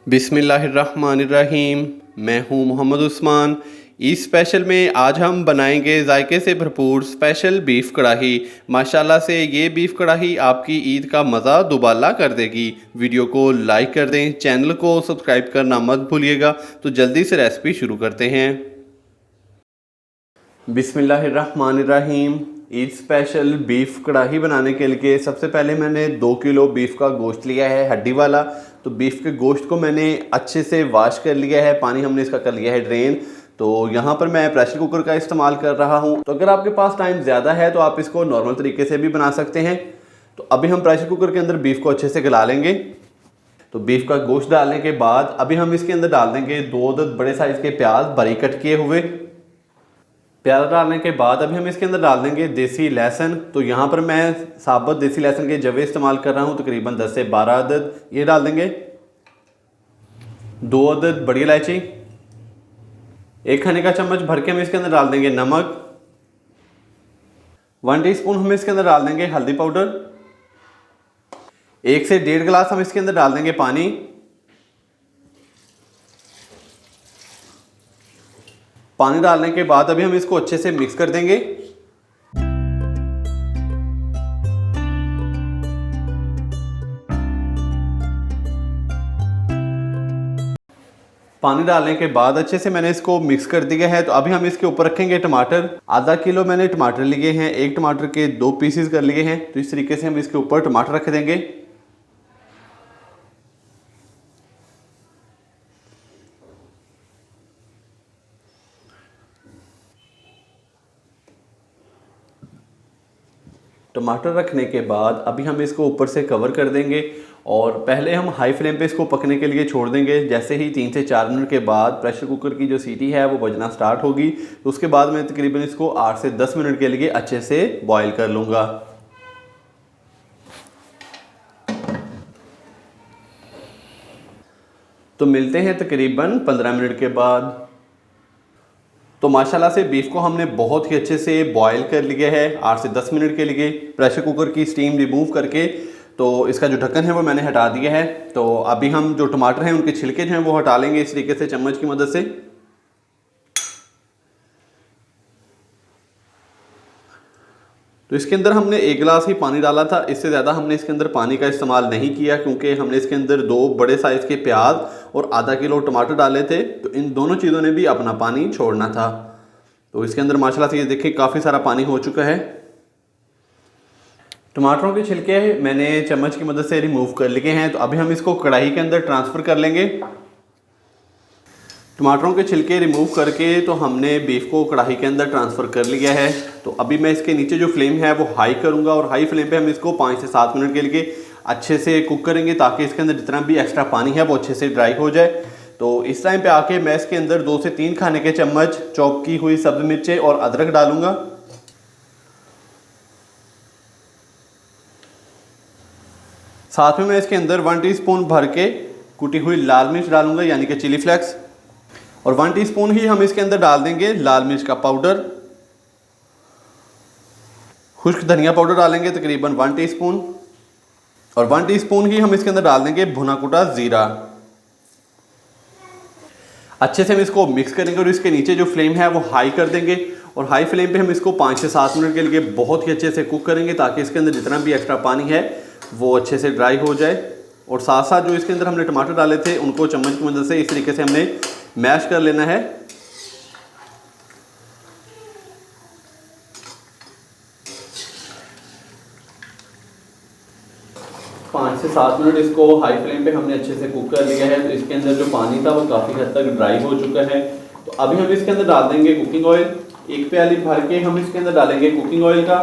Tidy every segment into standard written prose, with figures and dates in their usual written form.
बिस्मिल्लाहिर्रहमानिर्रहीम। मैं हूं मोहम्मद उस्मान। ईद स्पेशल में आज हम बनाएंगे जायके से भरपूर स्पेशल बीफ कढ़ाई। माशाल्लाह से ये बीफ कढ़ाई आपकी ईद का मज़ा दुबाला कर देगी। वीडियो को लाइक कर दें, चैनल को सब्सक्राइब करना मत भूलिएगा। तो जल्दी से रेसिपी शुरू करते हैं। बिस्मिल्लाहिर्रहमानिर्रहीम। ईद स्पेशल बीफ कढ़ाई बनाने के लिए सबसे पहले मैंने 2 किलो बीफ का गोश्त लिया है, हड्डी वाला। तो बीफ के गोश्त को मैंने अच्छे से वॉश कर लिया है, पानी हमने इसका कर लिया है ड्रेन। तो यहाँ पर मैं प्रेशर कुकर का इस्तेमाल कर रहा हूँ। तो अगर आपके पास टाइम ज़्यादा है तो आप इसको नॉर्मल तरीके से भी बना सकते हैं। तो अभी हम प्रेशर कुकर के अंदर बीफ को अच्छे से गला लेंगे। तो बीफ का गोश्त डालने के बाद अभी हम इसके अंदर डाल देंगे 2 बड़े साइज़ के प्याज बारीक कट किए हुए। प्याज डालने के बाद अभी हम इसके अंदर डाल देंगे देसी लहसुन। तो यहाँ पर मैं साबुत देसी लहसुन के जवे इस्तेमाल कर रहा हूँ, तकरीबन 10 से 12 अदद ये डाल देंगे। 2 अदद बड़ी इलायची, 1 खाने का चम्मच भर के हम इसके अंदर डाल देंगे नमक। 1 टीस्पून हम इसके अंदर डाल देंगे हल्दी पाउडर। 1 से 1.5 गिलास हम इसके अंदर डाल देंगे पानी। पानी डालने के बाद अभी हम इसको अच्छे से मिक्स कर देंगे। पानी डालने के बाद अच्छे से मैंने इसको मिक्स कर दिया है। तो अभी हम इसके ऊपर रखेंगे टमाटर। आधा किलो मैंने टमाटर लिए हैं, 1 टमाटर के 2 पीसेस कर लिए हैं। तो इस तरीके से हम इसके ऊपर टमाटर रख देंगे। टमाटर रखने के बाद अभी हम इसको ऊपर से कवर कर देंगे और पहले हम हाई फ्लेम पे इसको पकने के लिए छोड़ देंगे। जैसे ही 3 से 4 मिनट के बाद प्रेशर कुकर की जो सीटी है वो बजना स्टार्ट होगी, तो उसके बाद मैं तकरीबन इसको 8 से 10 मिनट के लिए अच्छे से बॉईल कर लूँगा। तो मिलते हैं तकरीबन 15 मिनट के बाद। तो माशाल्लाह से बीफ को हमने बहुत ही अच्छे से बॉईल कर लिया है 8 से 10 मिनट के लिए। प्रेशर कुकर की स्टीम रिमूव करके तो इसका जो ढक्कन है वो मैंने हटा दिया है। तो अभी हम जो टमाटर हैं उनके छिलके जो हैं वो हटा लेंगे इस तरीके से चम्मच की मदद से। तो इसके अंदर हमने 1 गिलास ही पानी डाला था, इससे ज़्यादा हमने इसके अंदर पानी का इस्तेमाल नहीं किया क्योंकि हमने इसके अंदर 2 बड़े साइज़ के प्याज और आधा किलो टमाटर डाले थे। तो इन दोनों चीज़ों ने भी अपना पानी छोड़ना था। तो इसके अंदर माशाल्लाह से ये देखिए काफ़ी सारा पानी हो चुका है। टमाटरों के छिलके मैंने चम्मच की मदद से रिमूव कर लिए हैं। तो अभी हम इसको कढ़ाई के अंदर ट्रांसफ़र कर लेंगे। टमाटरों के छिलके रिमूव करके तो हमने बीफ को कढ़ाई के अंदर ट्रांसफ़र कर लिया है। तो अभी मैं इसके नीचे जो फ्लेम है वो हाई करूंगा और हाई फ्लेम पे हम इसको 5 से 7 मिनट के लिए अच्छे से कुक करेंगे ताकि इसके अंदर जितना भी एक्स्ट्रा पानी है वो अच्छे से ड्राई हो जाए। तो इस टाइम पे आके मैं इसके अंदर 2 से 3 खाने के चम्मच चॉप की हुई सब्ज़ मिर्चें और अदरक डालूंगा। साथ में मैं इसके अंदर 1 टीस्पून भर के कुटी हुई लाल मिर्च डालूंगा, यानी कि चिली फ्लेक्स। और 1 टीस्पून ही हम इसके अंदर डाल देंगे लाल मिर्च का पाउडर। खुश्क धनिया पाउडर डालेंगे तकरीबन 1 टीस्पून। और 1 टीस्पून ही हम इसके अंदर डाल देंगे भुना कुटा ज़ीरा। अच्छे से हम इसको मिक्स करेंगे और इसके नीचे जो फ्लेम है वो हाई कर देंगे और हाई फ्लेम पे हम इसको 5 से 7 मिनट के लिए बहुत ही अच्छे से कुक करेंगे ताकि इसके अंदर जितना भी एक्स्ट्रा पानी है वो अच्छे से ड्राई हो जाए। और साथ साथ जो इसके अंदर हमने टमाटर डाले थे उनको चम्मच की मदद से इस तरीके से हमने मैश कर लेना है। पाँच से 7 मिनट इसको हाई फ्लेम पे हमने अच्छे से कुक कर लिया है। तो इसके अंदर जो पानी था वो काफ़ी हद तक ड्राई हो चुका है। तो अभी हम इसके अंदर डाल देंगे कुकिंग ऑयल। 1 प्याली भर के हम इसके अंदर डालेंगे कुकिंग ऑयल का।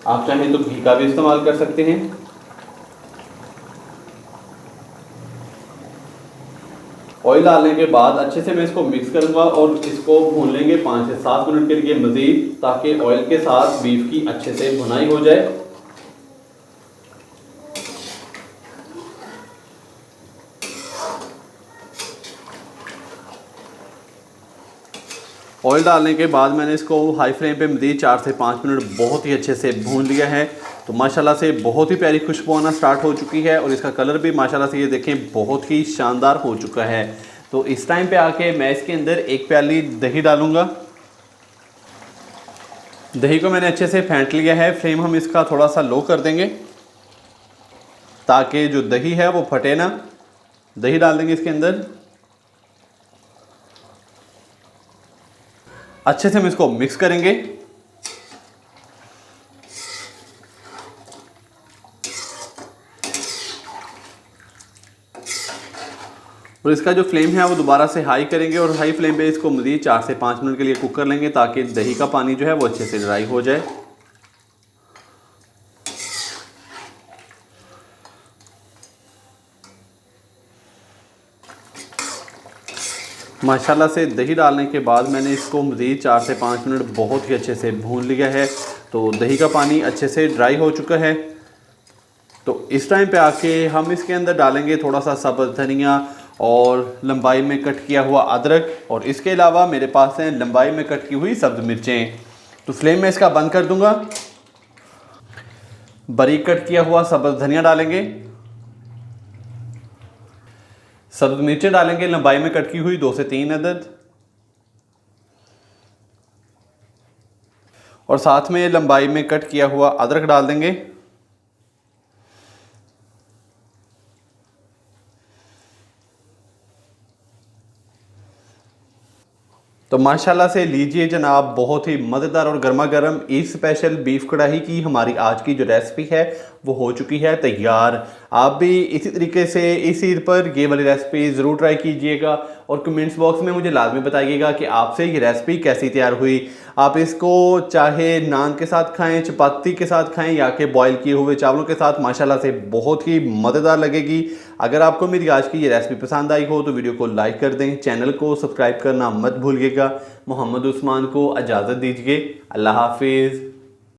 आप चाहें तो घी का भी इस्तेमाल कर सकते हैं। ऑयल डालने के बाद अच्छे से मैं इसको मिक्स करूंगा और इसको भून लेंगे 5 से 7 मिनट के लिए मज़ीद, ताकि ऑयल के साथ बीफ की अच्छे से भुनाई हो जाए। ऑयल डालने के बाद मैंने इसको हाई फ्लेम पे मज़ीद 4 से 5 मिनट बहुत ही अच्छे से भून लिया है। तो माशाल्लाह से बहुत ही प्यारी खुशबू आना स्टार्ट हो चुकी है और इसका कलर भी माशाल्लाह से ये देखें बहुत ही शानदार हो चुका है। तो इस टाइम पे आके मैं इसके अंदर 1 प्याली दही डालूँगा। दही को मैंने अच्छे से फेंट लिया है। फ्लेम हम इसका थोड़ा सा लो कर देंगे ताकि जो दही है वो फटे ना। दही डाल देंगे इसके अंदर, अच्छे से हम इसको मिक्स करेंगे। और इसका जो फ्लेम है वो दोबारा से हाई करेंगे और हाई फ्लेम पे इसको मज़ीद 4 से 5 मिनट के लिए कुक कर लेंगे ताकि दही का पानी जो है वो अच्छे से ड्राई हो जाए। माशाल्लाह से दही डालने के बाद मैंने इसको मज़ीद 4 से 5 मिनट बहुत ही अच्छे से भून लिया है। तो दही का पानी अच्छे से ड्राई हो चुका है। तो इस टाइम पे आके हम इसके अंदर डालेंगे थोड़ा सा सब्ज़ धनिया और लंबाई में कट किया हुआ अदरक, और इसके अलावा मेरे पास हैं लंबाई में कट की हुई सब्ज़ मिर्चें। तो फ्लेम में इसका बंद कर दूंगा। बारीक कट किया हुआ सब्ज़ धनिया डालेंगे, सब्ज़ मिर्चें डालेंगे लंबाई में कट की हुई 2 से 3 अदद, और साथ में लंबाई में कट किया हुआ अदरक डाल देंगे। तो माशाल्लाह से लीजिए जनाब, बहुत ही मज़ेदार और गर्मा गर्म ईद स्पेशल बीफ कढ़ाई की हमारी आज की जो रेसिपी है वो हो चुकी है तैयार। आप भी इसी तरीके से इस ईद पर ये वाली रेसिपी ज़रूर ट्राई कीजिएगा और कमेंट्स बॉक्स में मुझे लाजमी बताइएगा कि आपसे ये रेसिपी कैसी तैयार हुई। आप इसको चाहे नान के साथ खाएं, चपाती के साथ खाएं या कि बॉयल किए हुए चावलों के साथ, माशाल्लाह से बहुत ही मज़ेदार लगेगी। अगर आपको मेरी आज की ये रेसिपी पसंद आई हो तो वीडियो को लाइक कर दें, चैनल को सब्सक्राइब करना मत भूलिएगा। मोहम्मद उस्मान को इजाज़त दीजिए। अल्लाह हाफिज़।